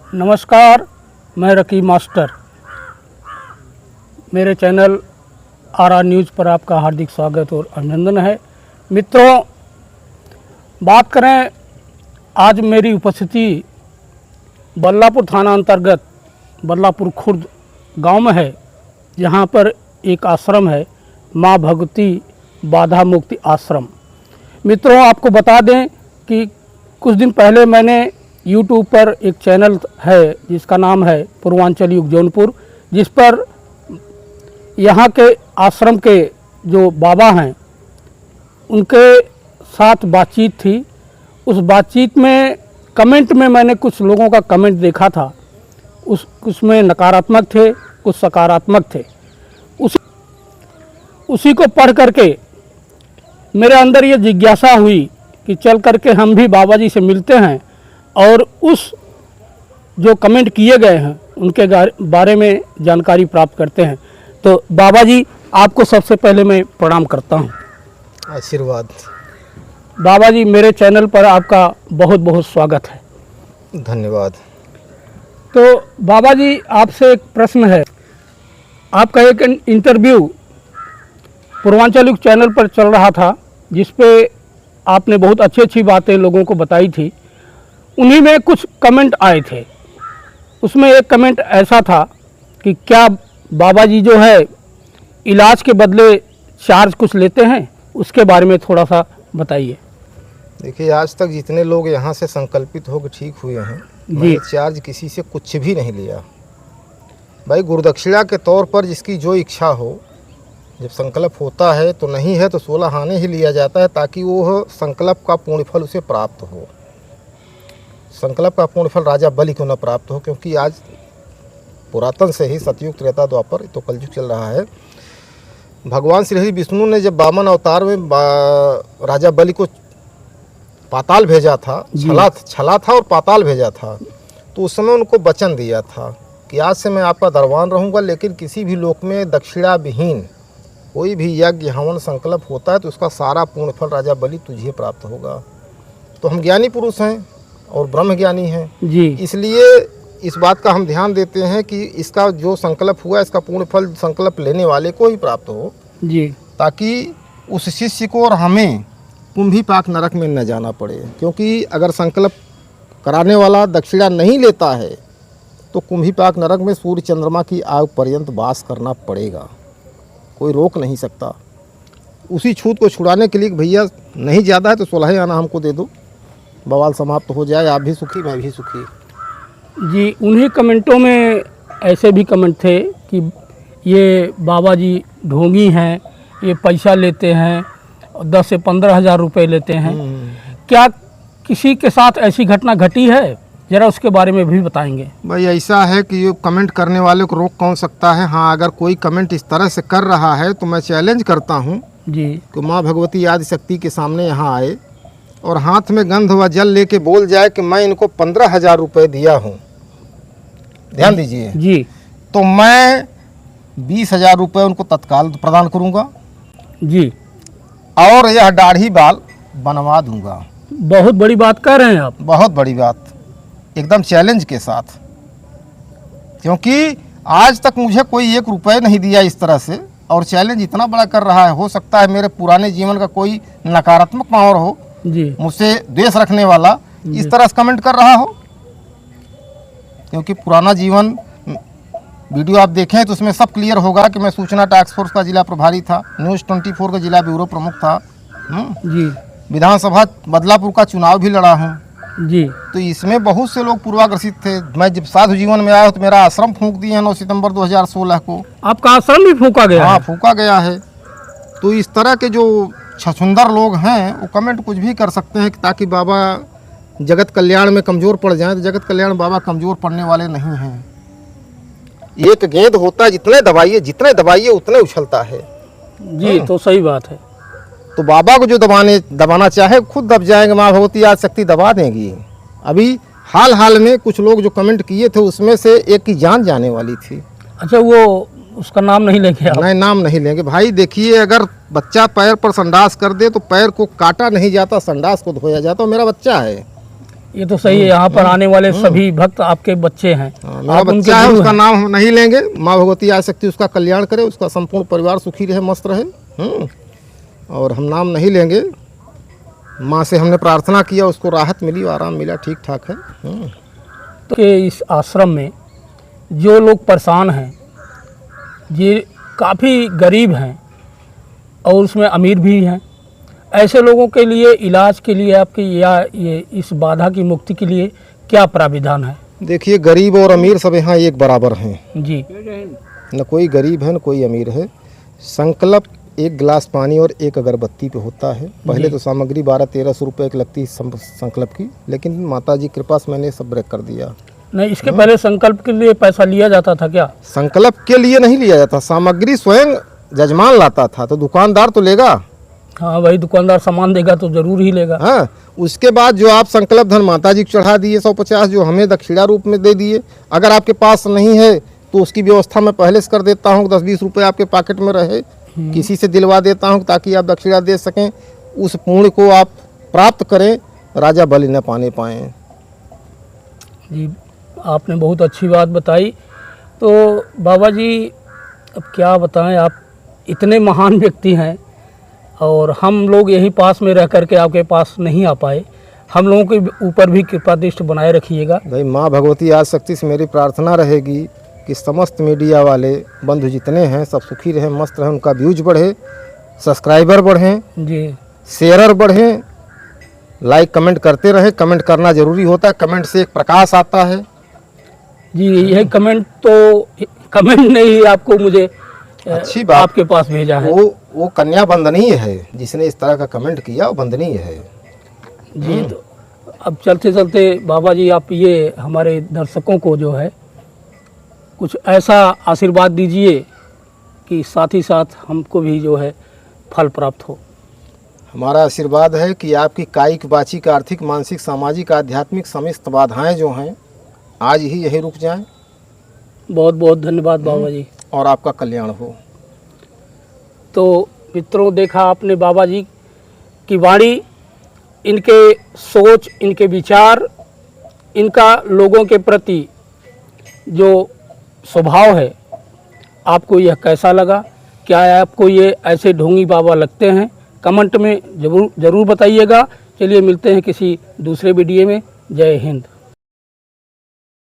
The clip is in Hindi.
नमस्कार, मैं रकीब मास्टर। मेरे चैनल आर न्यूज़ पर आपका हार्दिक स्वागत और अभिनंदन है। मित्रों, बात करें, आज मेरी उपस्थिति बल्लापुर थाना अंतर्गत बल्लापुर खुर्द गांव में है, जहां पर एक आश्रम है, माँ भगवती बाधा मुक्ति आश्रम। मित्रों, आपको बता दें कि कुछ दिन पहले मैंने YouTube पर एक चैनल है जिसका नाम है पूर्वांचल युग जौनपुर, जिस पर यहाँ के आश्रम के जो बाबा हैं उनके साथ बातचीत थी। उस बातचीत में कमेंट में मैंने कुछ लोगों का कमेंट देखा था, उसमें नकारात्मक थे, कुछ सकारात्मक थे। उसी को पढ़ करके मेरे अंदर ये जिज्ञासा हुई कि चल करके हम भी बाबा जी से मिलते हैं और उस जो कमेंट किए गए हैं उनके बारे में जानकारी प्राप्त करते हैं। तो बाबा जी, आपको सबसे पहले मैं प्रणाम करता हूं। आशीर्वाद। बाबा जी, मेरे चैनल पर आपका बहुत बहुत स्वागत है। धन्यवाद। तो बाबा जी, आपसे एक प्रश्न है। आपका एक इंटरव्यू पूर्वांचल युग चैनल पर चल रहा था, जिस पे आपने बहुत अच्छी अच्छी बातें लोगों को बताई थी। उन्हीं में कुछ कमेंट आए थे। उसमें एक कमेंट ऐसा था कि क्या बाबा जी जो है इलाज के बदले चार्ज कुछ लेते हैं, उसके बारे में थोड़ा सा बताइए। देखिए, आज तक जितने लोग यहाँ से संकल्पित होकर ठीक हुए हैं, मैंने चार्ज किसी से कुछ भी नहीं लिया। भाई, गुरुदक्षिणा के तौर पर जिसकी जो इच्छा हो, जब संकल्प होता है तो नहीं है तो 16 आने ही लिया जाता है, ताकि वो संकल्प का पूर्ण फल उसे प्राप्त हो। संकल्प का पूर्ण फल राजा बलि को न प्राप्त हो, क्योंकि आज पुरातन से ही सतयुग त्रेता द्वापर तो कलयुग चल रहा है। भगवान श्री विष्णु ने जब वामन अवतार में राजा बलि को पाताल भेजा था, छला था और पाताल भेजा था, तो उस समय उनको वचन दिया था कि आज से मैं आपका दरबान रहूँगा, लेकिन किसी भी लोक में दक्षिणा विहीन कोई भी यज्ञ हवन संकल्प होता है तो उसका सारा पूर्ण फल राजा बलि तुझे प्राप्त होगा। तो हम ज्ञानी पुरुष हैं और ब्रह्म ज्ञानी हैं जी, इसलिए इस बात का हम ध्यान देते हैं कि इसका जो संकल्प हुआ, इसका पूर्ण फल संकल्प लेने वाले को ही प्राप्त हो जी, ताकि उस शिष्य को और हमें कुंभी पाक नरक में न जाना पड़े। क्योंकि अगर संकल्प कराने वाला दक्षिणा नहीं लेता है तो कुंभी पाक नरक में सूर्य चंद्रमा की आग पर्यंत वास करना पड़ेगा, कोई रोक नहीं सकता। उसी छूत को छुड़ाने के लिए भैया नहीं ज़्यादा है तो 16 आना हमको दे दो, बवाल समाप्त हो जाए, आप भी सुखी मैं भी सुखी जी। उन्हीं कमेंटों में ऐसे भी कमेंट थे कि ये बाबा जी ढोंगी हैं, ये पैसा लेते हैं, 10 से 15 हज़ार रुपये लेते हैं। क्या किसी के साथ ऐसी घटना घटी है? ज़रा उसके बारे में भी बताएंगे। भाई, ऐसा है कि ये कमेंट करने वाले को रोक कौन सकता है। हाँ, अगर कोई कमेंट इस तरह से कर रहा है तो मैं चैलेंज करता हूँ जी कि माँ भगवती आदि शक्ति के सामने यहाँ आए और हाथ में गंध व जल लेके बोल जाए कि मैं इनको 15,000 रुपये दिया हूँ, ध्यान दीजिए जी, तो मैं 20,000 रुपये उनको तत्काल प्रदान करूँगा जी, और यह दाढ़ी बाल बनवा दूंगा। बहुत बड़ी बात कर रहे हैं आप। बहुत बड़ी बात, एकदम चैलेंज के साथ। क्योंकि आज तक मुझे कोई 1 रुपये नहीं दिया इस तरह से, और चैलेंज इतना बड़ा कर रहा है। हो सकता है मेरे पुराने जीवन का कोई नकारात्मक पावर हो जी, मुझसे द्वेष रखने वाला इस तरह से कमेंट कर रहा हो। क्योंकि पुराना जीवन वीडियो आप देखें तो उसमें सब क्लियर होगा कि मैं सूचना टास्क फोर्स का जिला प्रभारी था, न्यूज़ 24 का जिला ब्यूरो प्रमुख था जी, विधानसभा बदलापुर का चुनाव भी लड़ा हूँ जी। तो इसमें बहुत से लोग पूर्वाग्रसित थे। मैं जब साधु जीवन में आया तो मेरा आश्रम फूंक दिए हैं 9 सितंबर 2016 को। आपका आश्रम भी फूंका गया? हाँ, फूंका गया है। तो इस तरह के जो छछुंदर लोग हैं वो कमेंट कुछ भी कर सकते हैं ताकि बाबा जगत कल्याण में कमज़ोर पड़ जाएं। तो जगत कल्याण बाबा कमज़ोर पड़ने वाले नहीं हैं। एक गेंद होता है, जितने दबाइए उतने उछलता है जी। तो सही बात है। तो बाबा को जो दबाना चाहे खुद दब जाएंगे, माँ भगवती आज शक्ति दबा देंगी। अभी हाल में कुछ लोग जो कमेंट किए थे उसमें से एक की जान जाने वाली थी। अच्छा, वो उसका नाम नहीं लेंगे आप? नहीं, नाम नहीं लेंगे भाई। देखिए, अगर बच्चा पैर पर संडास कर दे तो पैर को काटा नहीं जाता, संडास को धोया जाता। मेरा बच्चा है, ये तो सही है। यहाँ पर आने वाले सभी भक्त आपके बच्चे हैं। मेरा आप उनके बच्चा है, गुरु उसका हैं। नाम हम नहीं लेंगे। माँ भगवती आदिशक्ति उसका कल्याण करे, उसका संपूर्ण परिवार सुखी रहे, मस्त रहे। और हम नाम नहीं लेंगे। माँ से हमने प्रार्थना किया, उसको राहत मिली, आराम मिला, ठीक ठाक है। तो के इस आश्रम में जो लोग परेशान हैं, ये काफ़ी गरीब हैं और उसमें अमीर भी हैं, ऐसे लोगों के लिए इलाज के लिए आपके या ये इस बाधा की मुक्ति के लिए क्या प्राविधान है? देखिए, गरीब और अमीर सब यहाँ एक बराबर हैं। जी, न कोई गरीब है न कोई अमीर है। संकल्प एक गिलास पानी और एक अगरबत्ती पे होता है। पहले तो सामग्री 1200-1300 रुपये की लगती संकल्प की, लेकिन माता जी कृपा से मैंने सब ब्रेक कर दिया। नहीं, इसके पहले संकल्प के लिए पैसा लिया जाता था क्या? संकल्प के लिए नहीं लिया जाता, सामग्री स्वयं जजमान लाता था, तो दुकानदार तो लेगा। हाँ, वही दुकानदार सामान देगा तो जरूर ही लेगा। हाँ, उसके बाद जो आप संकल्प धन माता जी को चढ़ा दिए 150, जो हमें दक्षिणा रूप में दे दिए। अगर आपके पास नहीं है तो उसकी व्यवस्था मैं पहले से कर देता हूँ। 10-20 रुपये आपके पॉकेट में रहे, किसी से दिलवा देता हूँ ताकि आप दक्षिणा दे सकें, उस पुण्य को आप प्राप्त करें, राजा बलि न पाने पाएँ। जी, आपने बहुत अच्छी बात बताई। तो बाबा जी, अब क्या बताएं, आप इतने महान व्यक्ति हैं और हम लोग यहीं पास में रह करके आपके पास नहीं आ पाए। हम लोगों के ऊपर भी कृपा दृष्टि बनाए रखिएगा। भाई, माँ भगवती आदिशक्ति से मेरी प्रार्थना रहेगी कि समस्त मीडिया वाले बंधु जितने हैं सब सुखी रहें, मस्त रहें, उनका व्यूज बढ़े, सब्सक्राइबर बढ़ें, जी, शेयरर बढ़ें, लाइक कमेंट करते रहें। कमेंट करना ज़रूरी होता है, कमेंट से एक प्रकाश आता है। जी, यह कमेंट तो कमेंट नहीं, आपको मुझे अच्छी बात, आपके पास भेजा है। वो कन्या वंदनीय है, जिसने इस तरह का कमेंट किया वो वंदनीय है। जी, तो अब चलते चलते बाबा जी, आप ये हमारे दर्शकों को जो है कुछ ऐसा आशीर्वाद दीजिए कि साथ ही साथ हमको भी जो है फल प्राप्त हो। हमारा आशीर्वाद है कि आपकी कायिक, वाचिक, आर्थिक, मानसिक, सामाजिक, आध्यात्मिक समस्त बाधाएं जो हैं आज ही यहीं रुक जाएं बहुत बहुत धन्यवाद बाबा जी। और आपका कल्याण हो। तो मित्रों, देखा आपने बाबा जी की वाणी, इनके सोच, इनके विचार, इनका लोगों के प्रति जो स्वभाव है, आपको यह कैसा लगा? क्या आपको ये ऐसे ढोंगी बाबा लगते हैं? कमेंट में ज़रूर बताइएगा। चलिए मिलते हैं किसी दूसरे वीडियो में। जय हिंद।